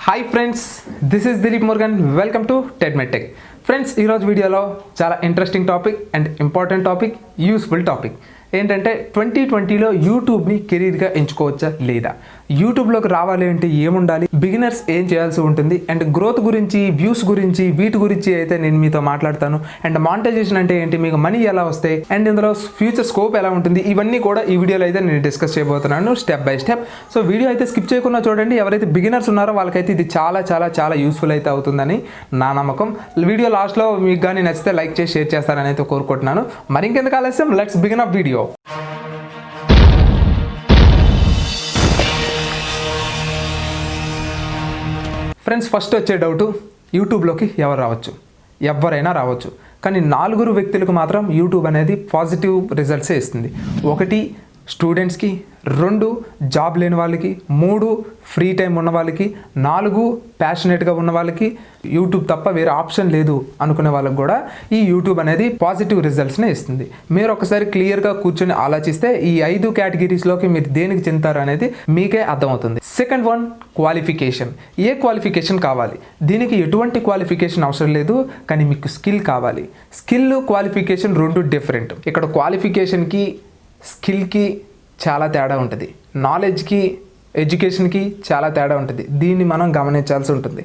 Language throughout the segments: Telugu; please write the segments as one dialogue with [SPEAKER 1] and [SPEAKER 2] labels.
[SPEAKER 1] Hi friends, this is Dileep Margan. Welcome to tech. Friends, ఈరోజు వీడియోలో చాలా interesting topic and important topic, useful topic ఏంటంటే 2020లో యూట్యూబ్ని కెరీర్గా ఎంచుకోవచ్చా లేదా, యూట్యూబ్లోకి రావాలి అంటే ఏముండాలి, బిగినర్స్ ఏం చేయాల్సి ఉంటుంది, అండ్ గ్రోత్ గురించి, వ్యూస్ గురించి, వీటి గురించి అయితే నేను మీతో మాట్లాడతాను. అండ్ మానిటైజేషన్ అంటే ఏంటి, మీకు మనీ ఎలా వస్తాయి, అండ్ ఇందులో ఫ్యూచర్ స్కోప్ ఎలా ఉంటుంది, ఇవన్నీ కూడా ఈ వీడియోలో అయితే నేను డిస్కస్ చేయబోతున్నాను step by step. So video అయితే స్కిప్ చేయకుండా చూడండి. ఎవరైతే బిగినర్స్ ఉన్నారో వాళ్ళకైతే ఇది చాలా చాలా చాలా యూస్ఫుల్ అయితే అవుతుందని నా నమ్మకం. వీడియో లాస్ట్లో మీకు కానీ నచ్చితే లైక్ చేసి షేర్ చేస్తారని అయితే కోరుకుంటున్నాను. మరి ఇంకెందుకు ఆలస్యం, let's begin up video. Friends, first వచ్చే డౌట్, యూట్యూబ్లోకి ఎవరు రావచ్చు? ఎవరైనా రావచ్చు, కానీ 4 వ్యక్తులకు మాత్రం యూట్యూబ్ అనేది పాజిటివ్ రిజల్ట్సే ఇస్తుంది. 1 స్టూడెంట్స్కి, 2 జాబ్ లేని వాళ్ళకి, 3 ఫ్రీ టైం ఉన్న వాళ్ళకి, 4 ప్యాషనేట్గా ఉన్న వాళ్ళకి, యూట్యూబ్ తప్ప వేరే ఆప్షన్ లేదు అనుకునే వాళ్ళకి కూడా ఈ యూట్యూబ్ అనేది పాజిటివ్ రిజల్ట్స్నే ఇస్తుంది. మీరు ఒకసారి క్లియర్గా కూర్చొని ఆలోచిస్తే ఈ 5 కేటగిరీస్లోకి మీరు దేనికి చెందుతారు అనేది మీకే అర్థమవుతుంది. Second one, qualification. ఏ క్వాలిఫికేషన్ కావాలి? దీనికి ఎటువంటి క్వాలిఫికేషన్ అవసరం లేదు, కానీ మీకు స్కిల్ కావాలి. Skill, qualification 2 different. ఇక్కడ క్వాలిఫికేషన్కి, స్కిల్కి చాలా తేడా ఉంటుంది. నాలెడ్జ్కి, ఎడ్యుకేషన్కి చాలా తేడా ఉంటుంది. దీన్ని మనం గమనించాల్సి ఉంటుంది.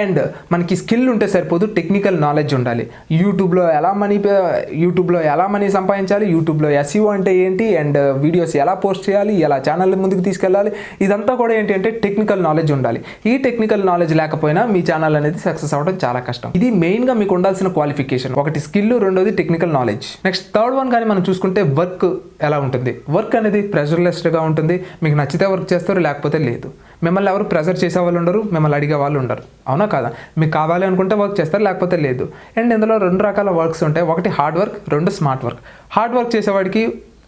[SPEAKER 1] అండ్ మనకి స్కిల్ ఉంటే సరిపోదు, టెక్నికల్ నాలెడ్జ్ ఉండాలి. యూట్యూబ్లో ఎలా మనీ సంపాదించాలి, యూట్యూబ్లో ఎస్ఈఓ అంటే ఏంటి, అండ్ వీడియోస్ ఎలా పోస్ట్ చేయాలి, ఎలా ఛానల్ ముందుకు తీసుకెళ్ళాలి, ఇదంతా కూడా ఏంటి అంటే టెక్నికల్ నాలెడ్జ్ ఉండాలి. ఈ టెక్నికల్ నాలెడ్జ్ లేకపోయినా మీ ఛానల్ అనేది సక్సెస్ అవ్వడం చాలా కష్టం. ఇది మెయిన్గా మీకు ఉండాల్సిన క్వాలిఫికేషన్. 1 స్కిల్, 2ది technical knowledge. Next third one కానీ మనం చూసుకుంటే వర్క్ ఎలా ఉంటుంది. వర్క్ అనేది ప్రెషర్లెస్గా ఉంటుంది. మీకు నచ్చితే వర్క్ చేస్తారు, లేకపోతే లేదు. మిమ్మల్ని ఎవరు ప్రెజర్ చేసే వాళ్ళు ఉండరు, మిమ్మల్ని అడిగే వాళ్ళు ఉండరు. అవునా కాదా? మీకు కావాలి అనుకుంటే వర్క్ చేస్తారు, లేకపోతే లేదు. అండ్ ఇందులో 2 రకాల వర్క్స్ ఉంటాయి. 1 hard work, 2 smart work. Hard work చేసేవాడికి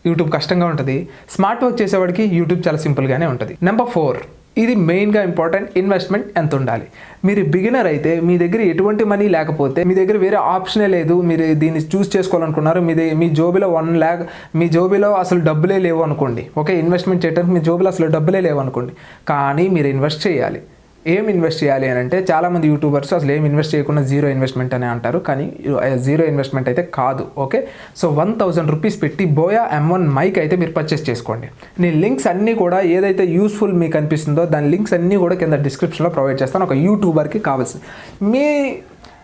[SPEAKER 1] యూట్యూబ్ కష్టంగా ఉంటుంది. స్మార్ట్ వర్క్ చేసేవాడికి యూట్యూబ్ చాలా సింపుల్గానే ఉంటుంది. నెంబర్ 4, ఇది మెయిన్గా ఇంపార్టెంట్, ఇన్వెస్ట్మెంట్ ఎంత ఉండాలి. మీరు బిగినర్ అయితే, మీ దగ్గర ఎటువంటి మనీ లేకపోతే, మీ దగ్గర వేరే ఆప్షనే లేదు, మీరు దీన్ని చూస్ చేసుకోవాలనుకున్నారు, మీ జోబిలో 1 lakh, మీ జోబిలో అసలు డబ్బులే లేవు అనుకోండి. ఓకే, ఇన్వెస్ట్మెంట్ చేయడానికి మీ జోబిలో అసలు డబ్బులే లేవు అనుకోండి, కానీ మీరు ఇన్వెస్ట్ చేయాలి. ఏం ఇన్వెస్ట్ చేయాలి అని అంటే, చాలామంది యూట్యూబర్స్ అసలు ఏం ఇన్వెస్ట్ చేయకుండా జీరో ఇన్వెస్ట్మెంట్ అని అంటారు, కానీ జీరో ఇన్వెస్ట్మెంట్ అయితే కాదు. ఓకే, సో 1000 రూపీస్ పెట్టి బోయా M1 మైక్ అయితే మీరు పర్చేస్ చేసుకోండి. నేను లింక్స్ అన్నీ కూడా ఏదైతే యూస్ఫుల్ మీకు అనిపిస్తుందో దాని లింక్స్ అన్నీ కూడా కింద డిస్క్రిప్షన్లో ప్రొవైడ్ చేస్తాను. ఒక యూట్యూబర్కి కావాల్సింది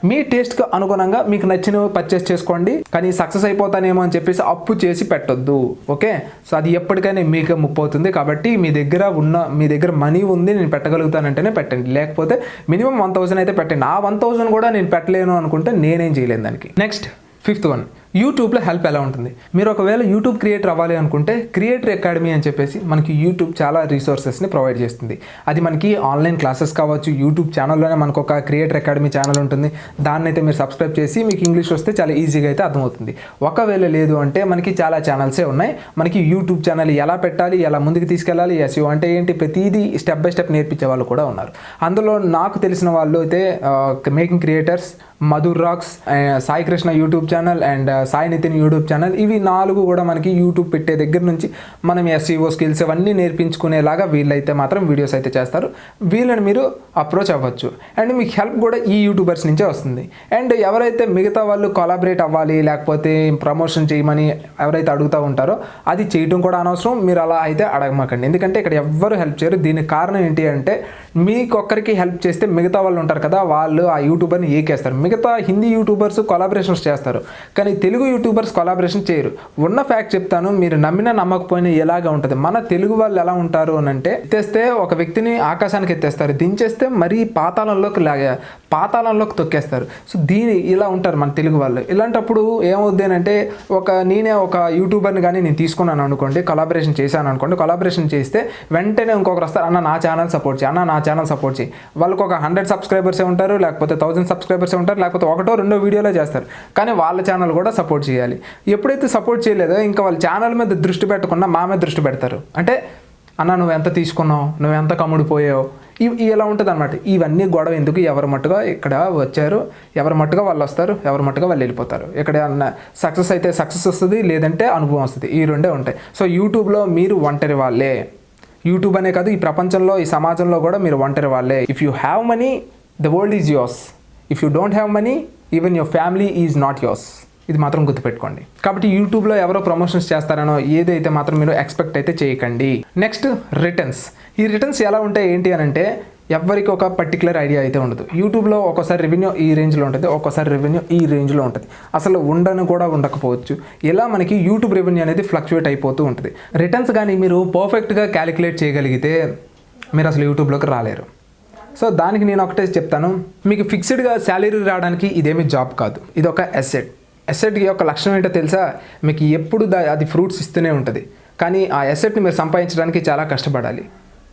[SPEAKER 1] మీ టేస్ట్కి అనుగుణంగా మీకు నచ్చినవి పర్చేస్ చేసుకోండి, కానీ సక్సెస్ అయిపోతానేమో అని చెప్పేసి అప్పు చేసి పెట్టొద్దు. ఓకే, సో అది ఎప్పటికైనా మీకే ముప్పు అవుతుంది. కాబట్టి మీ దగ్గర మనీ ఉంది, నేను పెట్టగలుగుతానంటేనే పెట్టండి, లేకపోతే మినిమం 1000 అయితే పెట్టండి. ఆ 1000 కూడా నేను పెట్టలేను అనుకుంటే నేనేం చేయలేను దానికి. నెక్స్ట్ 5th వన్, యూట్యూబ్లో హెల్ప్ ఎలా ఉంటుంది. మీరు ఒకవేళ యూట్యూబ్ క్రియేటర్ అవ్వాలి అనుకుంటే క్రియేటర్ అకాడమీ అని చెప్పేసి మనకి యూట్యూబ్ చాలా రిసోర్సెస్ని ప్రొవైడ్ చేస్తుంది. అది మనకి ఆన్లైన్ క్లాసెస్ కావచ్చు, యూట్యూబ్ ఛానల్లోనే మనకు ఒక క్రియేటర్ అకాడమీ ఛానల్ ఉంటుంది. దాన్ని అయితే మీరు సబ్స్క్రైబ్ చేసి మీకు ఇంగ్లీష్ వస్తే చాలా ఈజీగా అయితే అర్థమవుతుంది. ఒకవేళ లేదు అంటే మనకి చాలా ఛానల్సే ఉన్నాయి. మనకి యూట్యూబ్ ఛానల్ ఎలా పెట్టాలి, ఎలా ముందుకు తీసుకెళ్ళాలి, ఎస్ఈఓ అంటే ఏంటి, ప్రతిదీ స్టెప్ బై స్టెప్ నేర్పించే వాళ్ళు కూడా ఉన్నారు. అందులో నాకు తెలిసిన వాళ్ళు అయితే making creators, Madhur rocks, Sai Krishna YouTube channel, and Sai Nitin YouTube channel, ఇవి 4 కూడా మనకి యూట్యూబ్ పెట్టే దగ్గర నుంచి మనం ఎస్ఈఓ స్కిల్స్ అవన్నీ నేర్పించుకునేలాగా వీళ్ళైతే మాత్రం వీడియోస్ అయితే చేస్తారు. వీళ్ళని మీరు అప్రోచ్ అవ్వచ్చు. అండ్ మీకు హెల్ప్ కూడా ఈ యూట్యూబర్స్ నుంచే వస్తుంది. అండ్ ఎవరైతే మిగతా వాళ్ళు కొలాబరేట్ అవ్వాలి, లేకపోతే ప్రమోషన్ చేయమని ఎవరైతే అడుగుతూ ఉంటారో అది చేయడం కూడా అనవసరం. మీరు అలా అయితే అడగమాకండి, ఎందుకంటే ఇక్కడ ఎవ్వరు హెల్ప్ చేయరు. దీనికి కారణం ఏంటి అంటే, మీకొక్కరికి హెల్ప్ చేస్తే మిగతా వాళ్ళు ఉంటారు కదా, వాళ్ళు ఆ యూట్యూబర్ని ఏకేస్తారు. మిగతా హిందీ యూట్యూబర్స్ కొలాబరేషన్స్ చేస్తారు, కానీ తెలుగు యూట్యూబర్స్ కొలాబరేషన్ చేయరు. ఉన్న ఫ్యాక్ట్ చెప్తాను, మీరు నమ్మినా నమ్మకపోయినా ఎలాగా ఉంటుంది. మన తెలుగు వాళ్ళు ఎలా ఉంటారు అని అంటే, ఎత్తేస్తే ఒక వ్యక్తిని ఆకాశానికి ఎత్తేస్తారు, దించేస్తే మరీ పాతాళంలోకి తొక్కేస్తారు. సో ఇలా ఉంటారు మన తెలుగు వాళ్ళు. ఇలాంటప్పుడు ఏమవుద్ది అంటే, నేనే ఒక యూట్యూబర్ని కానీ నేను తీసుకున్నాను అనుకోండి, కొలాబరేషన్ చేశాను అనుకోండి, కొలాబరేషన్ చేస్తే వెంటనే ఇంకొకరు వస్తారు, అన్న నా ఛానల్ సపోర్ట్ చేయి, అన్న నా ఛానల్ సపోర్ట్ చేయి. వాళ్ళకి ఒక 100 సబ్స్క్రైబర్సే ఉంటారు, లేకపోతే 1000 సబ్స్క్రైబర్సే ఉంటారు, లేకపోతే 1-2 వీడియోలే చేస్తారు, కానీ వాళ్ళ ఛానల్ కూడా సపోర్ట్ చేయాలి. ఎప్పుడైతే సపోర్ట్ చేయలేదో ఇంకా వాళ్ళ ఛానల్ మీద దృష్టి పెట్టకుండా మా మీద దృష్టి పెడతారు. అంటే అన్న నువ్వు ఎంత తీసుకున్నావు, నువ్వు ఎంత కమ్ముడిపోయావు, ఇలా ఉంటుంది అనమాట. ఇవన్నీ గొడవ ఎందుకు? ఎవరి మట్టుగా ఇక్కడ వచ్చారు, ఎవరి మట్టుగా వాళ్ళు వస్తారు, ఎవరి మట్టుగా వాళ్ళు వెళ్ళిపోతారు. ఇక్కడ సక్సెస్ అయితే సక్సెస్ వస్తుంది, లేదంటే అనుభవం వస్తుంది. ఈ 2 ఉంటాయి. సో యూట్యూబ్లో మీరు ఒంటరి వాళ్ళే. యూట్యూబ్ అనే కాదు, ఈ ప్రపంచంలో ఈ సమాజంలో కూడా మీరు ఒంటరి వాళ్ళే. If you have money the world is yours, if you don't have money even your family is not yours. ఇది మాత్రం గుర్తుపెట్టుకోండి. కాబట్టి యూట్యూబ్లో ఎవరో ప్రమోషన్స్ చేస్తారనో ఏదైతే మాత్రం మీరు ఎక్స్పెక్ట్ అయితే చేయకండి. Next returns. ఈ రిటర్న్స్ ఎలా ఉంటాయి ఏంటి అని అంటే ఎవరికి ఒక పర్టికులర్ ఐడియా అయితే ఉండదు. యూట్యూబ్లో ఒక్కోసారి రెవెన్యూ ఈ రేంజ్లో ఉంటుంది, ఒక్కోసారి రెవెన్యూ ఈ రేంజ్లో ఉంటుంది, అసలు ఉండను కూడా ఉండకపోవచ్చు. ఇలా మనకి యూట్యూబ్ రెవెన్యూ అనేది ఫ్లక్చువేట్ అయిపోతూ ఉంటుంది. రిటర్న్స్ కానీ మీరు పర్ఫెక్ట్గా క్యాలిక్యులేట్ చేయగలిగితే మీరు అసలు యూట్యూబ్లోకి రాలేరు. సో దానికి నేను ఒకటే చెప్తాను, మీకు ఫిక్స్డ్గా శాలరీ రావడానికి ఇదేమీ జాబ్ కాదు, ఇది ఒక అసెట్. అసెట్ యొక్క లక్షణం ఏంటో తెలుసా? మీకు ఎప్పుడు అది ఫ్రూట్స్ ఇస్తూనే ఉంటుంది, కానీ ఆ అసెట్ని మీరు సంపాదించడానికి చాలా కష్టపడాలి.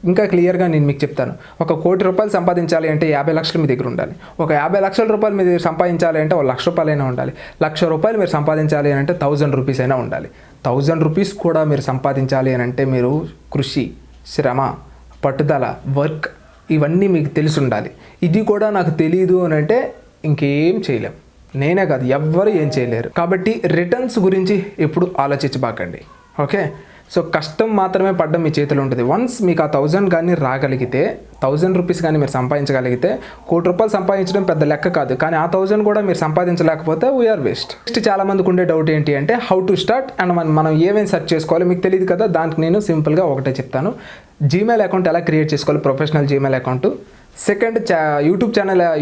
[SPEAKER 1] ఇంకా క్లియర్గా నేను మీకు చెప్తాను, ఒక ₹1,00,00,000 సంపాదించాలి అంటే 50 లక్షలు మీ దగ్గర ఉండాలి. ఒక 50 లక్షల రూపాయలు మీరు సంపాదించాలి అంటే ₹1,00,000 అయినా ఉండాలి. ₹1,00,000 మీరు సంపాదించాలి అని అంటే ₹1,000 అయినా ఉండాలి. ₹1,000 కూడా మీరు సంపాదించాలి అని అంటే మీరు కృషి, శ్రమ, పట్టుదల, వర్క్ ఇవన్నీ మీకు తెలిసి ఉండాలి. ఇది కూడా నాకు తెలియదు అని అంటే ఇంకేం చేయలేం. నేనే కాదు, ఎవ్వరు ఏం చేయలేరు. కాబట్టి రిటర్న్స్ గురించి ఎప్పుడు ఆలోచించబాకండి. ఓకే, సో కష్టం మాత్రమే పడ్డం మీ చేతిలో ఉంటుంది. వన్స్ మీకు ఆ 1000 కానీ రాగలిగితే, ₹1,000 కానీ మీరు సంపాదించగలిగితే, ₹1,00,00,000 సంపాదించడం పెద్ద లెక్క కాదు. కానీ ఆ 1000 కూడా మీరు సంపాదించలేకపోతే వీఆర్ వేస్ట్. నెక్స్ట్ చాలా మందికి ఉండే డౌట్ ఏంటి అంటే హౌ టు స్టార్ట్ అండ్ మనం ఏమేమి సెర్చ్ చేసుకోవాలి మీకు తెలియదు కదా. దానికి నేను సింపుల్గా ఒకటే చెప్తాను. జీమెయిల్ అకౌంట్ ఎలా క్రియేట్ చేసుకోవాలి, professional Gmail account. Second,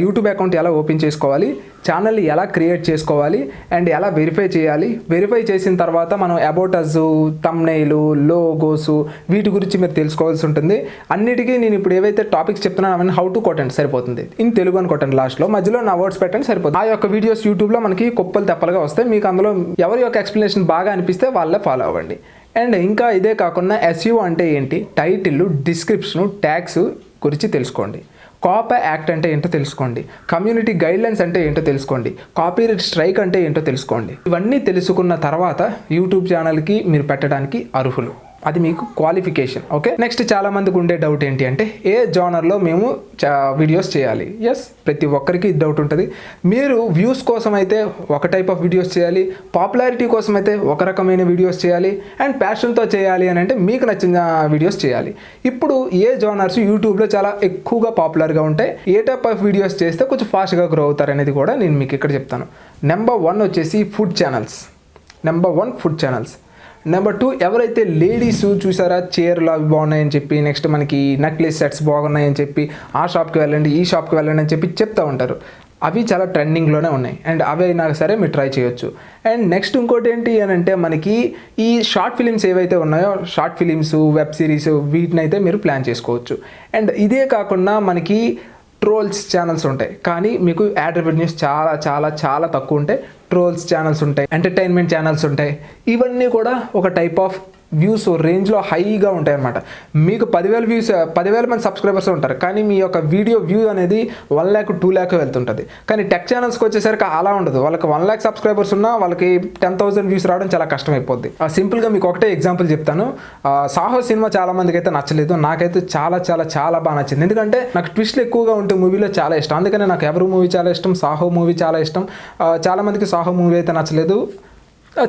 [SPEAKER 1] YouTube account ఎలా ఓపెన్ చేసుకోవాలి, ఛానల్ని ఎలా క్రియేట్ చేసుకోవాలి అండ్ ఎలా వెరిఫై చేయాలి. వెరిఫై చేసిన తర్వాత మనం అబౌట్ అస్, థంబ్నెయిల్, లోగోస్ వీటి గురించి మీరు తెలుసుకోవాల్సి ఉంటుంది. అన్నిటికీ నేను ఇప్పుడు ఏవైతే టాపిక్స్ చెప్తున్నాను అవన్నీ హౌ టు కొట్టండి సరిపోతుంది. ఇన్ తెలుగు అని కొట్టండి, లాస్ట్లో మధ్యలో నా వర్డ్స్ పెట్టండి సరిపోతుంది. ఆ యొక్క వీడియోస్ యూట్యూబ్లో మనకి కుప్పలు తెప్పలుగా వస్తాయి. మీకు అందులో ఎవరి యొక్క ఎక్స్ప్లెనేషన్ బాగా అనిపిస్తే వాళ్ళే ఫాలో అవ్వండి. అండ్ ఇంకా ఇదే కాకుండా SEO అంటే ఏంటి, టైటిల్, డిస్క్రిప్షను, ట్యాగ్స్ గురించి తెలుసుకోండి. కాపీ యాక్ట్ అంటే ఏంటో తెలుసుకోండి. కమ్యూనిటీ గైడ్లైన్స్ అంటే ఏంటో తెలుసుకోండి. కాపీరైట్ స్ట్రైక్ అంటే ఏంటో తెలుసుకోండి. ఇవన్నీ తెలుసుకున్న తర్వాత యూట్యూబ్ ఛానల్కి మీరు పెట్టడానికి అర్హులు. అది మీకు క్వాలిఫికేషన్. ఓకే, నెక్స్ట్ చాలా మందికి ఉండే డౌట్ ఏంటి అంటే ఏ జానర్లో మేము వీడియోస్ చేయాలి. ఎస్, ప్రతి ఒక్కరికి డౌట్ ఉంటుంది. మీరు వ్యూస్ కోసం అయితే ఒక టైప్ ఆఫ్ వీడియోస్ చేయాలి, పాపులారిటీ కోసం అయితే ఒక రకమైన వీడియోస్ చేయాలి, అండ్ ప్యాషన్తో చేయాలి అని అంటే మీకు నచ్చిన వీడియోస్ చేయాలి. ఇప్పుడు ఏ జానర్స్ యూట్యూబ్లో చాలా ఎక్కువగా పాపులర్గా ఉంటాయి, ఏ టైప్ ఆఫ్ వీడియోస్ చేస్తే కొంచెం ఫాస్ట్గా గ్రో అవుతారు అనేది కూడా నేను మీకు ఇక్కడ చెప్తాను. నెంబర్ 1 వచ్చేసి ఫుడ్ ఛానల్స్. నెంబర్ 2, ఎవరైతే లేడీస్ చూసారా చీరలు అవి బాగున్నాయని చెప్పి, నెక్స్ట్ మనకి నెక్లెస్ సెట్స్ బాగున్నాయని చెప్పి ఆ షాప్కి వెళ్ళండి, ఈ షాప్కి వెళ్ళండి అని చెప్పి చెప్తూ ఉంటారు. అవి చాలా ట్రెండింగ్లోనే ఉన్నాయి అండ్ అవి అయినా సరే మీరు ట్రై చేయొచ్చు. అండ్ నెక్స్ట్ ఇంకోటి ఏంటి అని అంటే మనకి ఈ షార్ట్ ఫిలిమ్స్ ఏవైతే ఉన్నాయో, షార్ట్ ఫిలిమ్స్, వెబ్ సిరీస్ వీటిని అయితే మీరు ప్లాన్ చేసుకోవచ్చు. అండ్ ఇదే కాకుండా మనకి ట్రోల్స్ ఛానల్స్ ఉంటాయి, కానీ మీకు యాడ్ రెవెన్యూస్ చాలా చాలా చాలా తక్కువ ఉంటాయి. ట్రోల్స్ ఛానల్స్ ఉంటాయి, ఎంటర్టైన్మెంట్ ఛానల్స్ ఉంటాయి. ఇవన్నీ కూడా ఒక టైప్ ఆఫ్ వ్యూస్ రేంజ్లో హైగా ఉంటాయి అన్నమాట. మీకు 10,000 మంది సబ్స్క్రైబర్స్ ఉంటారు, కానీ మీ యొక్క వీడియో వ్యూ అనేది 1 lakh 2 lakh వెళ్తుంటుంది. కానీ టెక్ ఛానల్స్కి వచ్చేసరికి అలా ఉండదు. వాళ్ళకి 1 lakh సబ్స్క్రైబర్స్ ఉన్నా వాళ్ళకి 10,000 వ్యూస్ రావడం చాలా కష్టమైపోద్ది. సింపుల్గా మీకు ఒకటే ఎగ్జాంపుల్ చెప్తాను. సాహో సినిమా చాలా మందికి అయితే నచ్చలేదు, నాకైతే చాలా చాలా చాలా బాగా నచ్చింది. ఎందుకంటే నాకు ట్విస్ట్లు ఎక్కువగా ఉంటే మూవీలో చాలా ఇష్టం. అందుకని నాకు ఎవరు మూవీ చాలా ఇష్టం, సాహో మూవీ చాలా ఇష్టం. చాలా మందికి సాహో మూవీ అయితే నచ్చలేదు.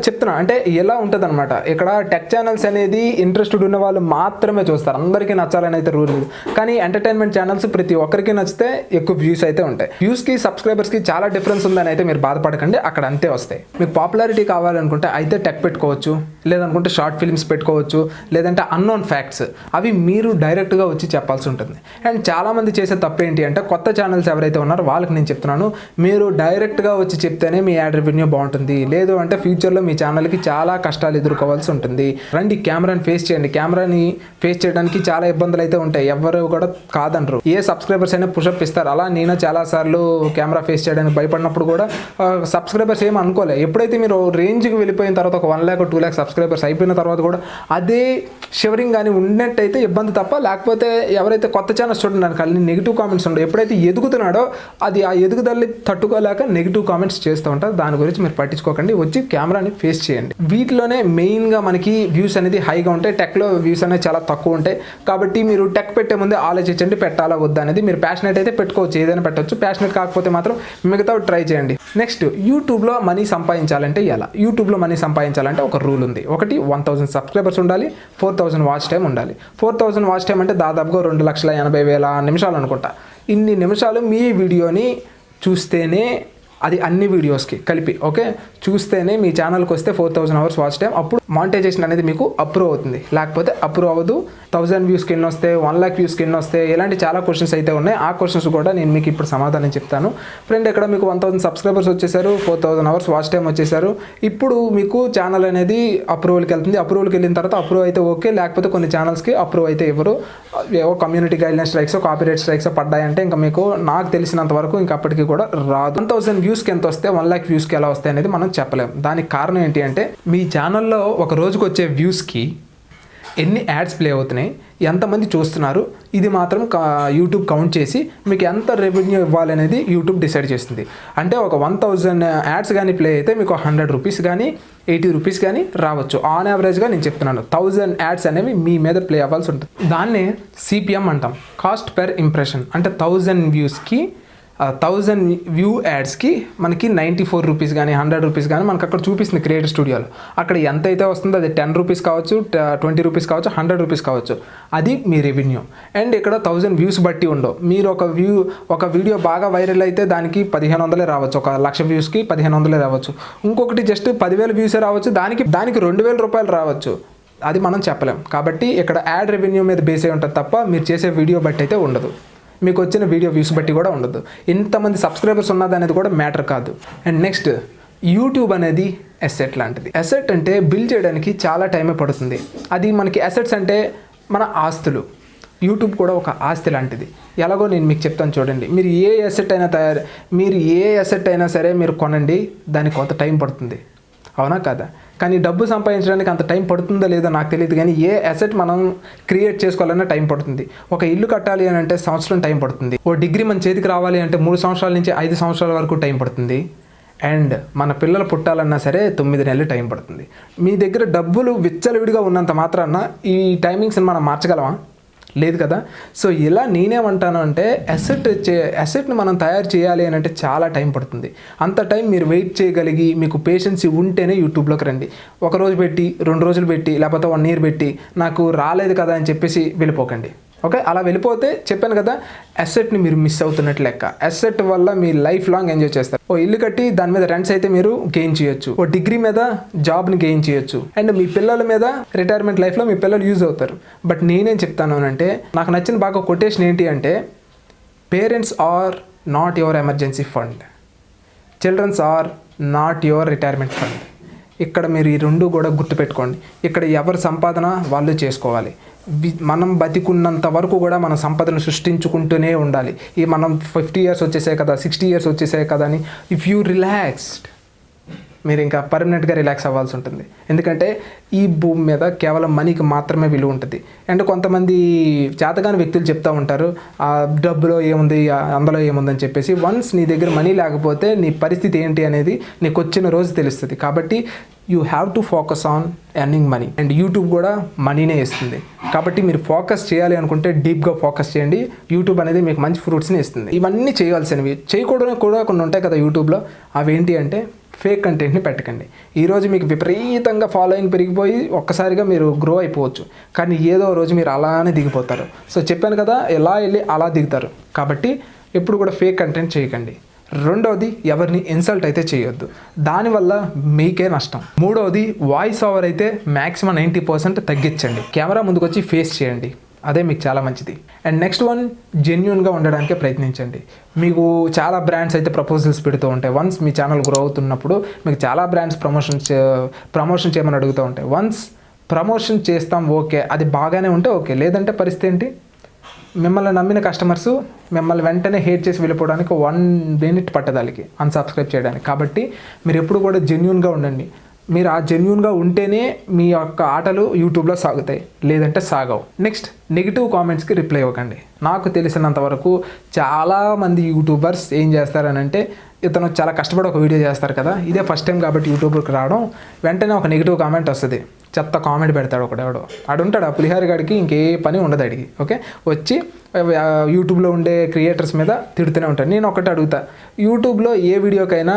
[SPEAKER 1] చెప్తున్నా అంటే ఎలా ఉంటుంది అనమాట. ఇక్కడ టెక్ ఛానల్స్ అనేది ఇంట్రెస్టెడ్ ఉన్న వాళ్ళు మాత్రమే చూస్తారు, అందరికీ నచ్చాలని అయితే రూల్ లేదు. కానీ ఎంటర్టైన్మెంట్ ఛానల్స్ ప్రతి ఒక్కరికి నచ్చితే ఎక్కువ వ్యూస్ అయితే ఉంటాయి. వ్యూస్కి సబ్స్క్రైబర్స్కి చాలా డిఫరెన్స్ ఉందని అయితే మీరు బాధపడకండి, అక్కడ అంతే వస్తాయి. మీకు పాపులారిటీ కావాలనుకుంటే అయితే టెక్ పెట్టుకోవచ్చు, లేదనుకుంటే షార్ట్ ఫిల్మ్స్ పెట్టుకోవచ్చు, లేదంటే అన్నోన్ ఫ్యాక్ట్స్ అవి మీరు డైరెక్ట్గా వచ్చి చెప్పాల్సి ఉంటుంది. అండ్ చాలామంది చేసే తప్పు ఏంటి అంటే కొత్త ఛానల్స్ ఎవరైతే ఉన్నారో వాళ్ళకి నేను చెప్తున్నాను, మీరు డైరెక్ట్గా వచ్చి చెప్తేనే మీ యాడ్ రెవెన్యూ బాగుంటుంది, లేదు అంటే ఫ్యూచర్లో మీ ఛానల్కి చాలా కష్టాలు ఎదుర్కోవాల్సి ఉంటుంది. రండి, కెమెరాని ఫేస్ చేయండి. కెమెరాని ఫేస్ చేయడానికి చాలా ఇబ్బందులు అయితే ఉంటాయి, ఎవరు కూడా కాదనరు. ఏ సబ్స్క్రైబర్స్ అయినా పుషప్ ఇస్తారు. అలా నేను చాలాసార్లు కెమెరా ఫేస్ చేయడానికి భయపడినప్పుడు కూడా సబ్స్క్రైబర్స్ ఏమి అనుకోలే. ఎప్పుడైతే మీరు రేంజ్కి వెళ్ళిపోయిన తర్వాత ఒక 1 lakh 2 lakh సబ్స్క్రైబర్స్ అయిపోయిన తర్వాత కూడా అదే షివరింగ్ కానీ ఉన్నట్టయితే ఇబ్బంది తప్ప, లేకపోతే ఎవరైతే కొత్త ఛానల్స్ చూడండి కానీ నెగిటివ్ కామెంట్స్ ఉండవు. ఎప్పుడైతే ఎదుగుతున్నాడో అది ఆ ఎదుగుదలని తట్టుకోలేక నెగిటివ్ కామెంట్స్ చేస్తూ ఉంటారు. దాని గురించి మీరు పట్టించుకోకండి, వచ్చి కెమెరాని ఫేస్ చేయండి. వీటిలోనే మెయిన్గా మనకి వ్యూస్ అనేది హైగా ఉంటాయి, టెక్లో వ్యూస్ అనేది చాలా తక్కువ ఉంటాయి. కాబట్టి మీరు టెక్ పెట్టే ముందే ఆలోచించండి, పెట్టాలా వద్దా అనేది. మీరు ప్యాషనెట్ అయితే పెట్టుకోవచ్చు, ఏదైనా పెట్టవచ్చు. ప్యాషనెట్ కాకపోతే మాత్రం మిగతా ట్రై చేయండి. నెక్స్ట్, యూట్యూబ్లో మనీ సంపాదించాలంటే ఎలా? యూట్యూబ్లో మనీ సంపాదించాలంటే ఒక రూల్ ఉంది. ఉండాలండి. ఒకటి 1000 సబ్స్క్రైబర్స్ ఉండాలి, 4000 వాచ్ టైం ఉండాలి. 4000 వాచ్ టైం అంటే దాదాపుగా 2,80,000 నిమిషాలు అనుకుంటా. ఇన్ని నిమిషాలు మీ వీడియోని చూస్తేనే, అది అన్ని వీడియోస్కి కలిపి ఓకే చూస్తేనే మీ ఛానల్కి వస్తే 4000 అవర్స్ వాచ్ టైం, అప్పుడు మానిటైజేషన్ అనేది మీకు అప్రూవ్ అవుతుంది. లేకపోతే అప్రూవ్ అవ్వదు. 1000 వ్యూస్కి ఎన్ని వస్తే, 1 lakh వ్యూస్కి ఎన్ని వస్తే, ఇలాంటి చాలా క్వశ్చన్స్ అయితే ఉన్నాయి. ఆ క్వశ్చన్స్ కూడా నేను మీకు ఇప్పుడు సమాధానం చెప్తాను. ఫ్రెండ్, ఇక్కడ మీకు 1000 సబ్స్క్రైబర్స్ వచ్చేసారు, 4000 అవర్స్ వాచ్ టైం వచ్చేసారు. ఇప్పుడు మీకు ఛానల్ అనేది అప్రూవల్కి వెళ్తుంది. అప్రూవల్కి వెళ్ళిన తర్వాత అప్రూవ్ అయితే ఓకే, లేకపోతే కొన్ని ఛానల్స్కి అప్రూవ్ అయితే ఇవ్వరు. ఏవో community guideline strikes, copyright strikes పడ్డాయంటే ఇంకా మీకు, నాకు తెలిసినంత వరకు ఇంకా అప్పటికి కూడా రాదు. 1000 వ్యూస్కి ఎంత వస్తే 1 lakh వ్యూస్కి ఎలా వస్తాయి అనేది మనం చెప్పలేం. దానికి కారణం ఏంటి అంటే, మీ ఛానల్లో ఒక రోజుకు వచ్చే వ్యూస్కి ఎన్ని యాడ్స్ ప్లే అవుతున్నాయి, ఎంతమంది చూస్తున్నారు, ఇది మాత్రం యూట్యూబ్ కౌంట్ చేసి మీకు ఎంత రెవెన్యూ ఇవ్వాలనేది యూట్యూబ్ డిసైడ్ చేస్తుంది. అంటే ఒక 1000 యాడ్స్ కానీ ప్లే అయితే మీకు 100 రూపీస్ కానీ 80 రూపీస్ కానీ రావచ్చు. ఆన్ యావరేజ్గా నేను చెప్తున్నాను. 1000 యాడ్స్ అనేవి మీ మీద ప్లే అవ్వాల్సి ఉంటుంది. దాన్నే సిపిఎం అంటాం, కాస్ట్ పెర్ ఇంప్రెషన్. అంటే 1000 వ్యూస్కి 1000 వ్యూ యాడ్స్కి మనకి 94 రూపీస్ కానీ 100 రూపీస్ కానీ మనకు అక్కడ చూపిస్తుంది క్రియేటర్ స్టూడియోలో. అక్కడ ఎంత అయితే వస్తుందో అది 10 రూపీస్ కావచ్చు, 20 రూపీస్ కావచ్చు, 100 రూపీస్ కావచ్చు, అది మీ రెవెన్యూ. అండ్ ఇక్కడ 1000 వ్యూస్ బట్టి ఉండవు. మీరు ఒక వీడియో బాగా వైరల్ అయితే దానికి 1500 రావచ్చు, 1,00,000 వ్యూస్కి 1500 రావచ్చు. ఇంకొకటి జస్ట్ 10,000 వ్యూసే రావచ్చు, దానికి 2,000 రూపాయలు రావచ్చు. అది మనం చెప్పలేం. కాబట్టి ఇక్కడ యాడ్ రెవెన్యూ మీద బేస్ అయి ఉంటుంది తప్ప మీరు చేసే వీడియో బట్టి అయితే ఉండదు. మీకు వచ్చిన వీడియో వ్యూస్ బట్టి కూడా ఉండదు. ఎంతమంది సబ్స్క్రైబర్స్ ఉన్నది అనేది కూడా మ్యాటర్ కాదు. అండ్ నెక్స్ట్, యూట్యూబ్ అనేది అసెట్ లాంటిది. అసెట్ అంటే బిల్డ్ చేయడానికి చాలా టైమే పడుతుంది. అది మనకి అసెట్స్ అంటే మన ఆస్తులు. యూట్యూబ్ కూడా ఒక ఆస్తి లాంటిది. ఎలాగో నేను మీకు చెప్తాను చూడండి. మీరు ఏ అసెట్ అయినా సరే మీరు కొనండి, దానికి కొంత టైం పడుతుంది, అవునా కదా? కానీ డబ్బు సంపాదించడానికి అంత టైం పడుతుందో లేదో నాకు తెలియదు. కానీ ఏ అసెట్ మనం క్రియేట్ చేసుకోవాలన్నా టైం పడుతుంది. ఒక ఇల్లు కట్టాలి అని అంటే సంవత్సరం టైం పడుతుంది. ఓ డిగ్రీ మన చేతికి రావాలి అంటే 3 సంవత్సరాల నుంచి 5 సంవత్సరాల వరకు టైం పడుతుంది. అండ్ మన పిల్లలు పుట్టాలన్నా సరే 9 నెలలు టైం పడుతుంది. మీ దగ్గర డబ్బులు విచ్చలవిడిగా ఉన్నంత మాత్రాన ఈ టైమింగ్స్ని మనం మార్చగలమా? లేదు కదా. సో ఇలా నేనేమంటాను అంటే, అసెట్ని మనం తయారు చేయాలి అని అంటే చాలా టైం పడుతుంది. అంత టైం మీరు వెయిట్ చేయగలిగి మీకు పేషెన్సీ ఉంటేనే యూట్యూబ్లోకి రండి. ఒక రోజు పెట్టి, 2 రోజులు పెట్టి, లేకపోతే 1 year పెట్టి నాకు రాలేదు కదా అని చెప్పేసి వెళ్ళిపోకండి. ఓకే, అలా వెళ్ళిపోతే చెప్పాను కదా, అసెట్ని మీరు మిస్ అవుతున్నట్టు లెక్క. అసెట్ వల్ల మీ లైఫ్ లాంగ్ ఎంజాయ్ చేస్తారు. ఓ ఇల్లు కట్టి దాని మీద రెంట్స్ అయితే మీరు గెయిన్ చేయొచ్చు. ఓ డిగ్రీ మీద జాబ్ని గెయిన్ చేయొచ్చు. అండ్ మీ పిల్లల మీద రిటైర్మెంట్ లైఫ్లో మీ పిల్లలు యూజ్ అవుతారు. బట్ నేనేం చెప్తాను అంటే, నాకు నచ్చిన బాగా కొటేషన్ ఏంటి అంటే, parents are not your emergency fund, childrens are not your retirement fund. ఇక్కడ మీరు ఈ 2 కూడా గుర్తుపెట్టుకోండి. ఇక్కడ ఎవరి సంపాదన వాళ్ళు చేసుకోవాలి. మనం బతికున్నంత వరకు కూడా మనం సంపదను సృష్టించుకుంటూనే ఉండాలి. ఈ మనం 50 years వచ్చేసాయి కదా, 60 years వచ్చేసాయి కదా అని ఇఫ్ యూ రిలాక్స్డ్, మీరు ఇంకా పర్మనెంట్గా రిలాక్స్ అవ్వాల్సి ఉంటుంది. ఎందుకంటే ఈ భూమి మీద కేవలం మనీకి మాత్రమే విలువ ఉంటుంది. అండ్ కొంతమంది చేతగాని వ్యక్తులు చెప్తూ ఉంటారు, ఆ డబ్బులో ఏముంది, అందులో ఏముందని చెప్పేసి. వన్స్ నీ దగ్గర మనీ లేకపోతే నీ పరిస్థితి ఏంటి అనేది నీకు వచ్చిన రోజు తెలుస్తుంది. కాబట్టి you have to focus on earning money. And YouTube కూడా మనీనే ఇస్తుంది. కాబట్టి మీరు ఫోకస్ చేయాలి అనుకుంటే డీప్గా ఫోకస్ చేయండి. యూట్యూబ్ అనేది మీకు మంచి ఫ్రూట్స్ని ఇస్తుంది. ఇవన్నీ చేయాల్సినవి. చేయకూడదు కూడా కొన్ని ఉంటాయి కదా యూట్యూబ్లో. అవి ఏంటి అంటే, ఫేక్ కంటెంట్ని పెట్టకండి. ఈరోజు మీకు విపరీతంగా ఫాలోయింగ్ పెరిగిపోయి ఒక్కసారిగా మీరు గ్రో అయిపోవచ్చు. కానీ ఏదో రోజు మీరు అలానే దిగిపోతారు. సో చెప్పాను కదా, ఎలా వెళ్ళి అలా దిగుతారు. కాబట్టి ఎప్పుడు కూడా ఫేక్ కంటెంట్ చేయకండి. రెండవది, ఎవరిని ఇన్సల్ట్ అయితే చేయొద్దు. దానివల్ల మీకే నష్టం. మూడవది, వాయిస్ ఓవర్ అయితే మ్యాక్సిమం 90% తగ్గించండి. కెమెరా ముందుకు వచ్చి ఫేస్ చేయండి. అదే మీకు చాలా మంచిది. అండ్ నెక్స్ట్ వన్, జెన్యూన్గా ఉండడానికే ప్రయత్నించండి. మీకు చాలా బ్రాండ్స్ అయితే ప్రపోజల్స్ పెడుతూ ఉంటాయి. వన్స్ మీ ఛానల్ గ్రో అవుతున్నప్పుడు మీకు చాలా బ్రాండ్స్ ప్రమోషన్ చేయమని అడుగుతూ ఉంటాయి. వన్స్ ప్రమోషన్ చేస్తాం, ఓకే, అది బాగానే ఉంటే ఓకే. లేదంటే పరిస్థితి ఏంటి? మిమ్మల్ని నమ్మిన కస్టమర్స్ మిమ్మల్ని వెంటనే హేట్ చేసి వెళ్ళిపోవడానికి 1 minute పట్టదాలికి అన్సబ్స్క్రైబ్ చేయడానికి. కాబట్టి మీరు ఎప్పుడు కూడా జెన్యూన్గా ఉండండి. మీరు ఆ జెన్యూన్గా ఉంటేనే మీ యొక్క ఆటలు యూట్యూబ్లో సాగుతాయి, లేదంటే సాగవు. నెక్స్ట్, నెగిటివ్ కామెంట్స్కి రిప్లై ఇవ్వకండి. నాకు తెలిసినంత వరకు చాలామంది యూట్యూబర్స్ ఏం చేస్తారనంటే, ఇతను చాలా కష్టపడి ఒక వీడియో చేస్తారు కదా, ఇదే ఫస్ట్ టైం కాబట్టి యూట్యూబ్కి రావడం, వెంటనే ఒక నెగిటివ్ కామెంట్ వస్తుంది. చెత్త కామెంట్ పెడతాడు ఒకడెవడో. ఆడుంటాడు ఆ పులిహారి గాడికి ఇంకే పని ఉండదు అడిగి. ఓకే, వచ్చి యూట్యూబ్లో ఉండే క్రియేటర్స్ మీద తిడుతూనే ఉంటాడు. నేను ఒకటి అడుగుతా, యూట్యూబ్లో ఏ వీడియోకైనా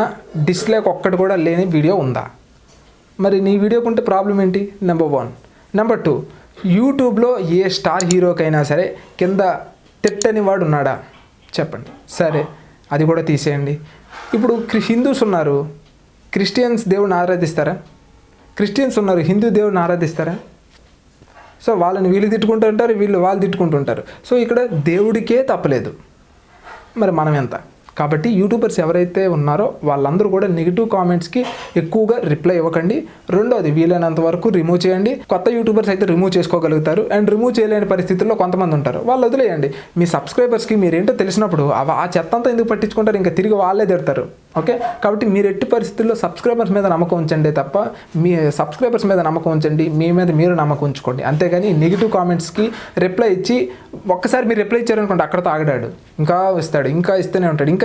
[SPEAKER 1] డిస్లైక్ ఒక్కటి కూడా లేని వీడియో ఉందా? మరి నీ వీడియోకి ఉంటే ప్రాబ్లం ఏంటి? నెంబర్ 1. నెంబర్ 2, యూట్యూబ్లో ఏ స్టార్ హీరోకైనా సరే కింద తిట్టని వాడు ఉన్నాడా చెప్పండి. సరే, అది కూడా తీసేయండి. ఇప్పుడు హిందూస్ ఉన్నారు, క్రిస్టియన్స్ దేవుడిని ఆరాధిస్తారా? క్రిస్టియన్స్ ఉన్నారు, హిందూ దేవుడిని ఆరాధిస్తారా? సో వాళ్ళని వీళ్ళు తిట్టుకుంటూ ఉంటారు, వాళ్ళు తిట్టుకుంటూ ఉంటారు. సో ఇక్కడ దేవుడికే తప్పలేదు, మరి మనం ఎంత? కాబట్టి యూట్యూబర్స్ ఎవరైతే ఉన్నారో వాళ్ళందరూ కూడా నెగిటివ్ కామెంట్స్కి ఎక్కువగా రిప్లై ఇవ్వకండి. రెండోది, వీలైనంత వరకు రిమూవ్ చేయండి. కొత్త యూట్యూబర్స్ అయితే రిమూవ్ చేసుకోగలుగుతారు, అండ్ రిమూవ్ చేయలేని పరిస్థితుల్లో కొంతమంది ఉంటారు, వాళ్ళు వదిలేయండి. మీ సబ్స్క్రైబర్స్కి మీరేంటో తెలిసినప్పుడు ఆ చెత్త అంతా ఎందుకు పట్టించుకుంటారు, ఇంకా తిరిగి వాళ్ళే తిడతారు. ఓకే, కాబట్టి మీరు ఎట్టి పరిస్థితుల్లో సబ్స్క్రైబర్స్ మీద నమ్మకం ఉంచండి తప్ప, మీ సబ్స్క్రైబర్స్ మీద నమ్మకం ఉంచండి, మీ మీద మీరు నమ్మకం ఉంచుకోండి. అంతేగాని నెగిటివ్ కామెంట్స్కి రిప్లై ఇచ్చి ఒక్కసారి మీరు రిప్లై ఇచ్చారనుకోండి, అక్కడతో ఆగడాడు, ఇంకా ఇస్తాడు, ఇంకా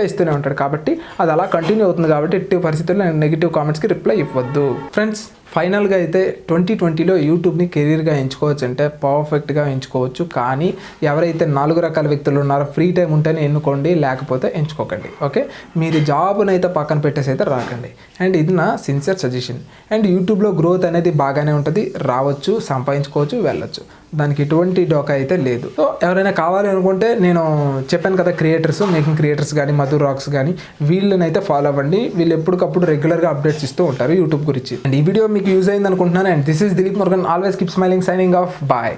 [SPEAKER 1] ఇస్తూనే ఉంటాడు. కాబట్టి అది అలా కంటిన్యూ అవుతుంది. కాబట్టి ఎట్టి పరిస్థితుల్లో నెగిటివ్ కామెంట్స్కి రిప్లై ఇవ్వద్దు. ఫ్రెండ్స్, ఫైనల్గా అయితే 2020లో యూట్యూబ్ని కెరీర్గా ఎంచుకోవచ్చు అంటే పర్ఫెక్ట్గా ఎంచుకోవచ్చు. కానీ ఎవరైతే 4 రకాల వ్యక్తులు ఉన్నారో ఫ్రీ టైం ఉంటేనే ఎన్నుకోండి, లేకపోతే ఎంచుకోకండి. ఓకే, మీరు జాబ్ని అయితే పక్కన పెట్టేసి అయితే రాకండి. అండ్ ఇది నా సిన్సియర్ సజెషన్. అండ్ యూట్యూబ్లో గ్రోత్ అనేది బాగానే ఉంటుంది, రావచ్చు, సంపాదించుకోవచ్చు, వెళ్ళొచ్చు, దానికి ఎటువంటి డోకా అయితే లేదు. సో ఎవరైనా కావాలి అనుకుంటే నేను చెప్పాను కదా, మేకింగ్ క్రియేటర్స్ కానీ మధుర్ రాక్స్ కానీ వీళ్ళని అయితే ఫాలో అవ్వండి. వీళ్ళు ఎప్పటికప్పుడు రెగ్యులర్గా అప్డేట్స్ ఇస్తూ ఉంటారు యూట్యూబ్ గురించి. అండ్ ఈ వీడియో మీకు యూజ్ అయింది అనుకుంటున్నాను. And this is Dilip Murugan, always keep smiling, signing off, bye.